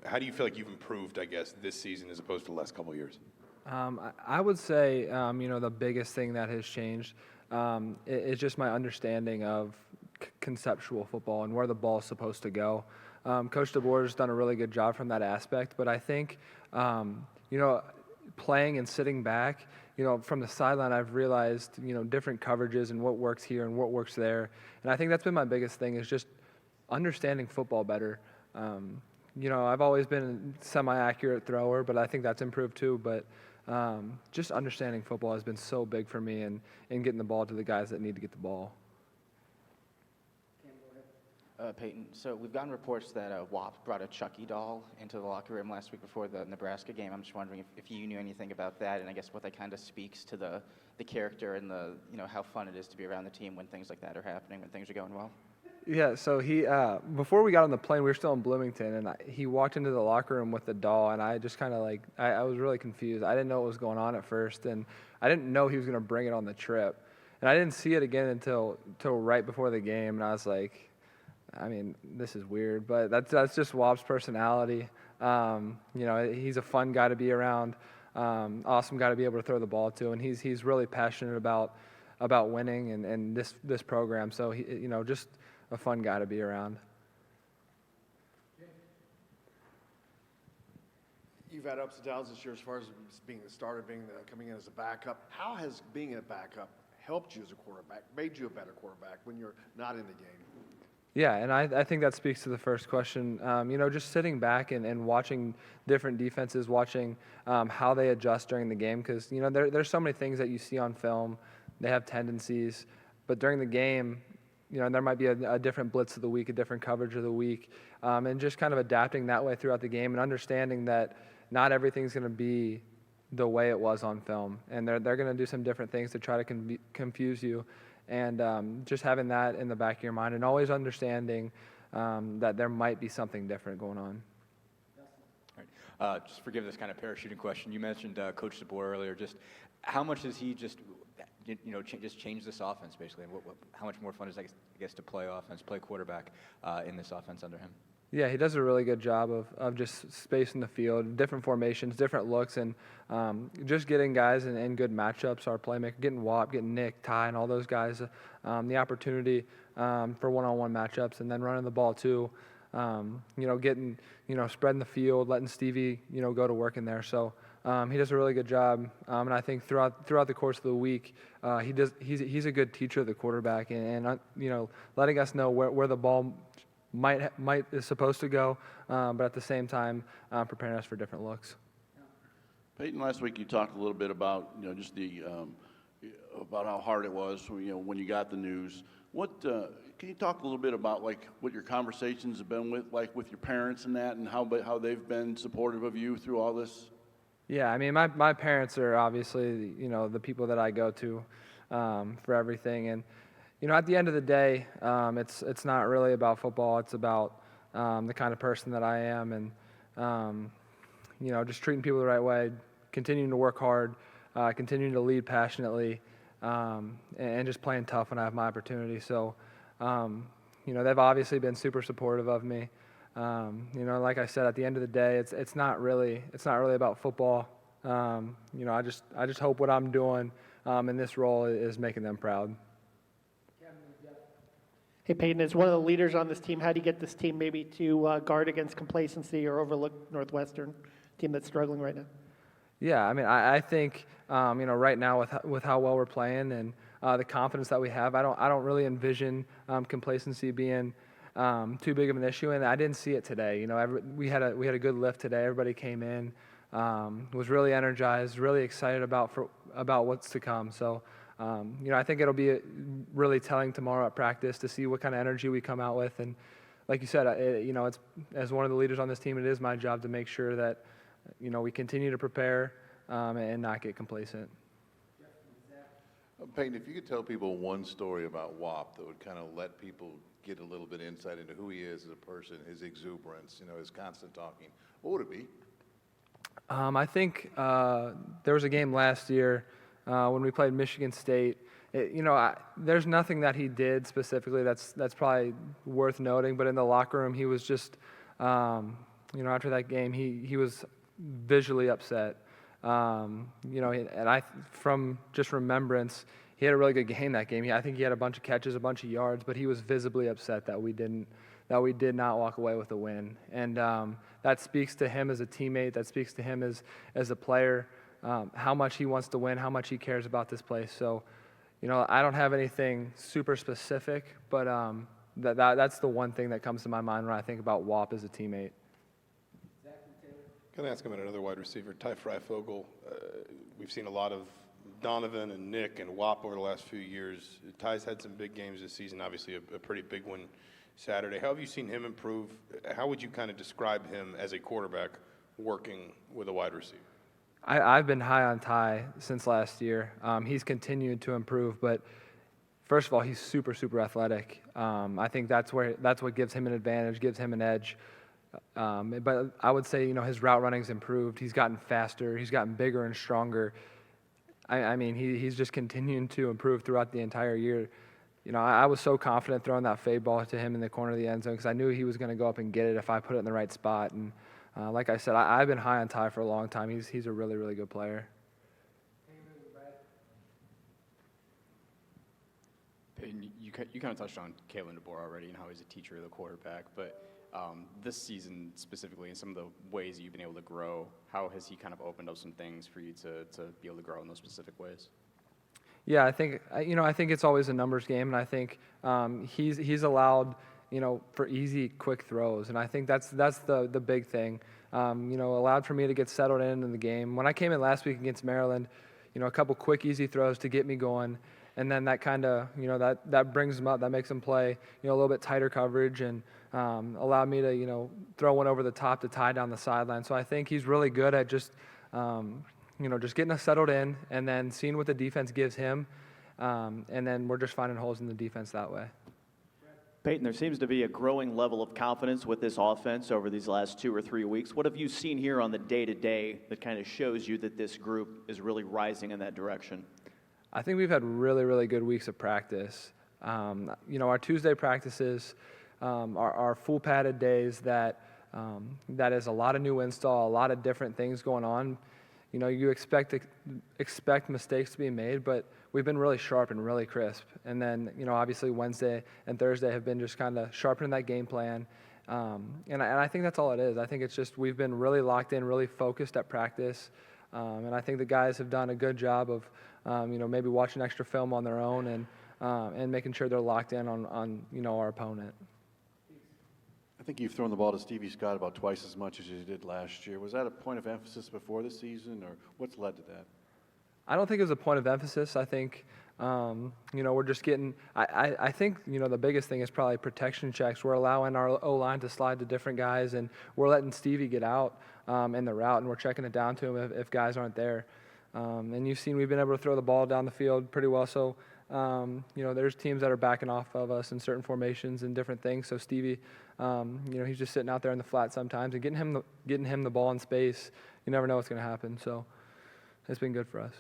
How do you feel like you've improved, I guess, this season as opposed to the last couple of years? I would say, the biggest thing that has changed is just my understanding of conceptual football and where the ball is supposed to go. Coach DeBoer has done a really good job from that aspect, but I think, playing and sitting back, from the sideline, I've realized, different coverages and what works here and what works there. And I think that's been my biggest thing is just understanding football better. I've always been a semi-accurate thrower, but I think that's improved too. But just understanding football has been so big for me and getting the ball to the guys that need to get the ball. Peyton, so we've gotten reports that WAP brought a Chucky doll into the locker room last week before the Nebraska game. I'm just wondering if you knew anything about that, and I guess what that kind of speaks to the character and how fun it is to be around the team when things like that are happening, when things are going well. Yeah, so he before we got on the plane, we were still in Bloomington, and he walked into the locker room with the doll, and I just kind of I was really confused. I didn't know what was going on at first, and I didn't know he was going to bring it on the trip, and I didn't see it again until right before the game, and I was like, this is weird, but that's just WAP's personality. He's a fun guy to be around, awesome guy to be able to throw the ball to, and he's really passionate about winning and this program. So he, just a fun guy to be around. You've had ups and downs this year as far as being the starter, coming in as a backup. How has being a backup helped you as a quarterback, made you a better quarterback when you're not in the game? Yeah, and I think that speaks to the first question. Just sitting back and watching different defenses, watching how they adjust during the game, because there's so many things that you see on film. They have tendencies, but during the game, there might be a different blitz of the week, a different coverage of the week, and just kind of adapting that way throughout the game and understanding that not everything's going to be the way it was on film, and they're going to do some different things to try to confuse you. And just having that in the back of your mind and always understanding that there might be something different going on. All right. Just forgive this kind of parachuting question. You mentioned Coach DeBoer earlier. Just how much does he just change this offense basically, and how much more fun is I guess to play offense, play quarterback in this offense under him? Yeah, he does a really good job of just spacing the field, different formations, different looks, and just getting guys in good matchups, our playmaker, getting Wap, getting Nick, Ty, and all those guys, the opportunity for one-on-one matchups, and then running the ball too, getting, spreading the field, letting Stevie, go to work in there. So he does a really good job, and I think throughout the course of the week, he's a good teacher of the quarterback, and letting us know where the ball might is supposed to go, but at the same time, preparing us for different looks. Peyton, last week you talked a little bit about just the about how hard it was when you got the news. What can you talk a little bit about what your conversations have been with your parents and that, and how they've been supportive of you through all this? Yeah, my parents are obviously the people that I go to for everything, and at the end of the day, it's not really about football. It's about the kind of person that I am, and just treating people the right way, continuing to work hard, continuing to lead passionately, and just playing tough when I have my opportunity. So, they've obviously been super supportive of me. Like I said, at the end of the day, it's not really about football. I just hope what I'm doing in this role is making them proud. Hey, Peyton, as one of the leaders on this team, how do you get this team maybe to guard against complacency or overlook Northwestern, team that's struggling right now? Yeah, I think right now with how well we're playing and the confidence that we have, I don't really envision complacency being too big of an issue, and I didn't see it today. We had a good lift today. Everybody came in, was really energized, really excited about what's to come. So. I think it'll be really telling tomorrow at practice to see what kind of energy we come out with. And like you said, it's as one of the leaders on this team, it is my job to make sure that, we continue to prepare and not get complacent. Peyton, if you could tell people one story about WAP that would kind of let people get a little bit of insight into who he is as a person, his exuberance, his constant talking, what would it be? I think there was a game last year when we played Michigan State. There's nothing that he did specifically that's probably worth noting, but in the locker room he was just after that game, he was visually upset. And from just remembrance, he had a really good game that game. I think he had a bunch of catches, a bunch of yards, but he was visibly upset that we did not walk away with a win. And that speaks to him as a teammate. That speaks to him as a player, how much he wants to win, how much he cares about this place. So, I don't have anything super specific, but that's the one thing that comes to my mind when I think about Wap as a teammate. Going to ask him about another wide receiver, Ty Freifogel. We've seen a lot of Donovan and Nick and Wap over the last few years. Ty's had some big games this season, obviously a pretty big one Saturday. How have you seen him improve? How would you kind of describe him as a quarterback working with a wide receiver? I've been high on Ty since last year. He's continued to improve, but first of all, he's super, super athletic. I think that's what gives him an advantage, gives him an edge. But I would say, his route running's improved. He's gotten faster. He's gotten bigger and stronger. I mean, he's just continuing to improve throughout the entire year. I was so confident throwing that fade ball to him in the corner of the end zone because I knew he was going to go up and get it if I put it in the right spot. And like I said, I've been high on Ty for a long time. He's a really, really good player. Peyton, you kind of touched on Kalen DeBoer already and how he's a teacher of the quarterback, but this season specifically and some of the ways you've been able to grow, how has he kind of opened up some things for you to be able to grow in those specific ways? Yeah, I think it's always a numbers game, and I think he's allowed, for easy, quick throws, and I think that's the big thing. Allowed for me to get settled in the game. When I came in last week against Maryland, a couple quick, easy throws to get me going, and then that kind of, that brings him up, that makes him play, a little bit tighter coverage, and allowed me to, throw one over the top to tie down the sideline. So I think he's really good at just just getting us settled in and then seeing what the defense gives him, and then we're just finding holes in the defense that way. Peyton, there seems to be a growing level of confidence with this offense over these last 2 or 3 weeks. What have you seen here on the day-to-day that kind of shows you that this group is really rising in that direction? I think we've had really, really good weeks of practice. Our Tuesday practices are full padded days that is a lot of new install, a lot of different things going on. You expect mistakes to be made, but we've been really sharp and really crisp. And then, obviously Wednesday and Thursday have been just kind of sharpening that game plan. And I think that's all it is. I think it's just we've been really locked in, really focused at practice. And I think the guys have done a good job of, maybe watching extra film on their own and making sure they're locked in on our opponent. I think you've thrown the ball to Stevie Scott about twice as much as you did last year. Was that a point of emphasis before the season, or what's led to that? I don't think it was a point of emphasis. I think, we're just getting – I think, the biggest thing is probably protection checks. We're allowing our O-line to slide to different guys, and we're letting Stevie get out in the route, and we're checking it down to him if guys aren't there. And you've seen we've been able to throw the ball down the field pretty well. So, there's teams that are backing off of us in certain formations and different things. So Stevie, he's just sitting out there in the flat sometimes, and getting him the ball in space, you never know what's going to happen. So it's been good for us.